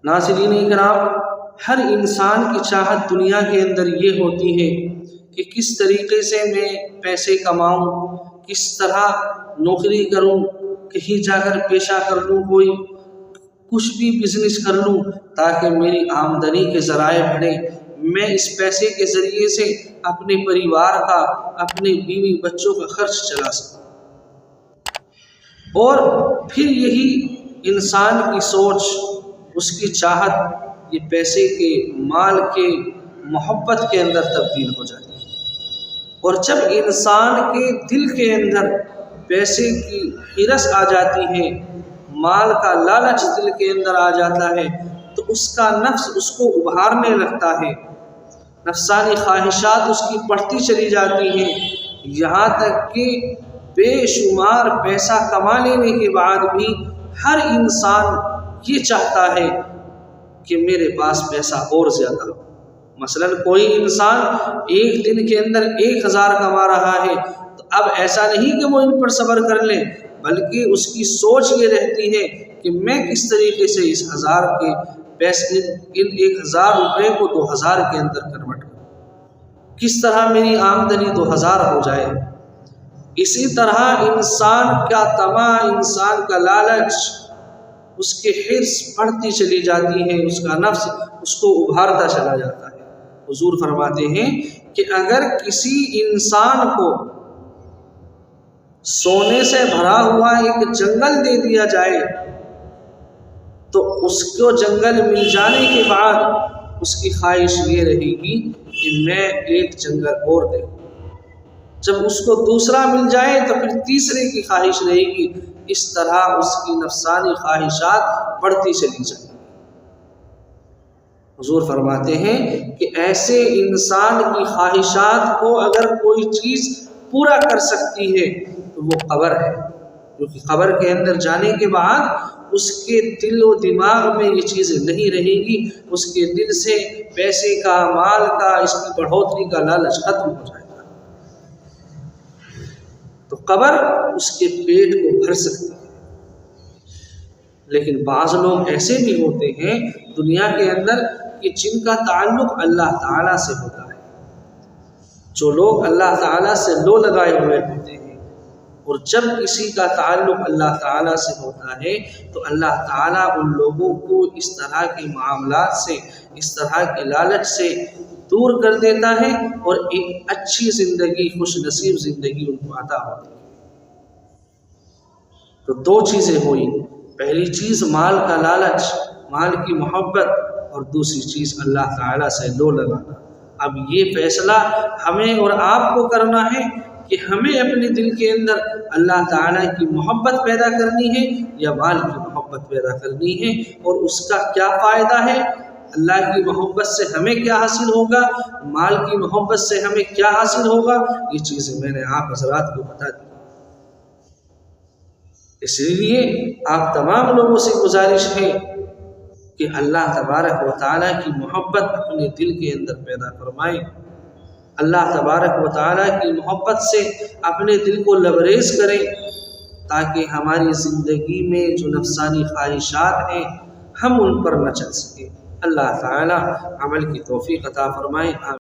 ناظرین کرام، ہر انسان کی چاہت دنیا کے اندر یہ ہوتی ہے کہ کس طریقے سے میں پیسے کماؤں، کس طرح نوکری کروں، کہیں جا کر پیشہ کر لوں، کوئی کچھ بھی بزنس کر لوں تاکہ میری آمدنی کے ذرائع بڑھیں، میں اس پیسے کے ذریعے سے اپنے پریوار کا، اپنے بیوی بچوں کا خرچ چلا سکوں۔ اور پھر یہی انسان کی سوچ، اس کی چاہت یہ پیسے کے، مال کے، محبت کے اندر تبدیل ہو جاتی ہے۔ اور جب انسان کے دل کے اندر پیسے کی ہرس آ جاتی ہے، مال کا لالچ دل کے اندر آ جاتا ہے، تو اس کا نفس اس کو ابھارنے لگتا ہے، نفسانی خواہشات اس کی بڑھتی چلی جاتی ہیں، یہاں تک کہ بے شمار پیسہ کما لینے کے بعد بھی ہر انسان یہ چاہتا ہے کہ میرے پاس پیسہ اور زیادہ ہو۔ مثلا کوئی انسان ایک دن کے اندر 1000 کما رہا ہے، تو اب ایسا نہیں کہ وہ ان پر صبر کر لے، بلکہ اس کی سوچ یہ رہتی ہے کہ میں کس طریقے سے اس 1000 کے پیسے، ان 1000 روپے کو 2000 کے اندر کنورٹ کروں، کس طرح میری آمدنی 2000 ہو جائے۔ اسی طرح انسان کا طمع، انسان کا لالچ، اس کے حرص بڑھتی چلی جاتی ہے، اس کا نفس اس کو ابھارتا چلا جاتا ہے۔ حضور فرماتے ہیں کہ اگر کسی انسان کو سونے سے بھرا ہوا ایک جنگل دے دیا جائے تو اس کو جنگل مل جانے کے بعد اس کی خواہش یہ رہے گی کہ میں ایک جنگل اور دیکھوں۔ جب اس کو دوسرا مل جائے تو پھر تیسرے کی خواہش رہے گی، اس طرح اس کی نفسانی خواہشات بڑھتی چلی جائیں۔ حضور فرماتے ہیں کہ ایسے انسان کی خواہشات کو اگر کوئی چیز پورا کر سکتی ہے تو وہ قبر ہے، کیونکہ قبر کے اندر جانے کے بعد اس کے دل و دماغ میں یہ چیزیں نہیں رہے گی، اس کے دل سے پیسے کا، مال کا، اس کی بڑھوتری کا لالچ ختم ہو جائے گا، تو قبر اس کے پیٹ کو بھر سکتی ہے۔ لیکن بعض لوگ ایسے بھی ہوتے ہیں دنیا کے اندر کہ جن کا تعلق اللہ تعالیٰ سے ہوتا ہے، جو لوگ اللہ تعالیٰ سے لو لگائے ہوئے ہوتے ہیں، اور جب کسی کا تعلق اللہ تعالیٰ سے ہوتا ہے تو اللہ تعالیٰ ان لوگوں کو اس طرح کے معاملات سے، اس طرح کے لالچ سے دور کر دیتا ہے، اور ایک اچھی زندگی، خوش نصیب زندگی ان کو عطا ہوتی ہے۔ تو 2 چیزیں ہوئی، پہلی چیز مال کا لالچ، مال کی محبت، اور دوسری چیز اللہ تعالیٰ سے لو لگانا۔ اب یہ فیصلہ ہمیں اور آپ کو کرنا ہے کہ ہمیں اپنے دل کے اندر اللہ تعالیٰ کی محبت پیدا کرنی ہے یا مال کی محبت پیدا کرنی ہے، اور اس کا کیا فائدہ ہے، اللہ کی محبت سے ہمیں کیا حاصل ہوگا، مال کی محبت سے ہمیں کیا حاصل ہوگا، یہ چیزیں میں نے آپ حضرات کو بتا دی۔ اس لیے آپ تمام لوگوں سے گزارش ہے کہ اللہ تبارک و تعالیٰ کی محبت اپنے دل کے اندر پیدا فرمائیں، اللہ تبارک و تعالیٰ کی محبت سے اپنے دل کو لبریز کریں، تاکہ ہماری زندگی میں جو نفسانی خواہشات ہیں ہم ان پر نہ چل سکیں۔ اللہ تعالیٰ عمل کی توفیق عطا فرمائیں۔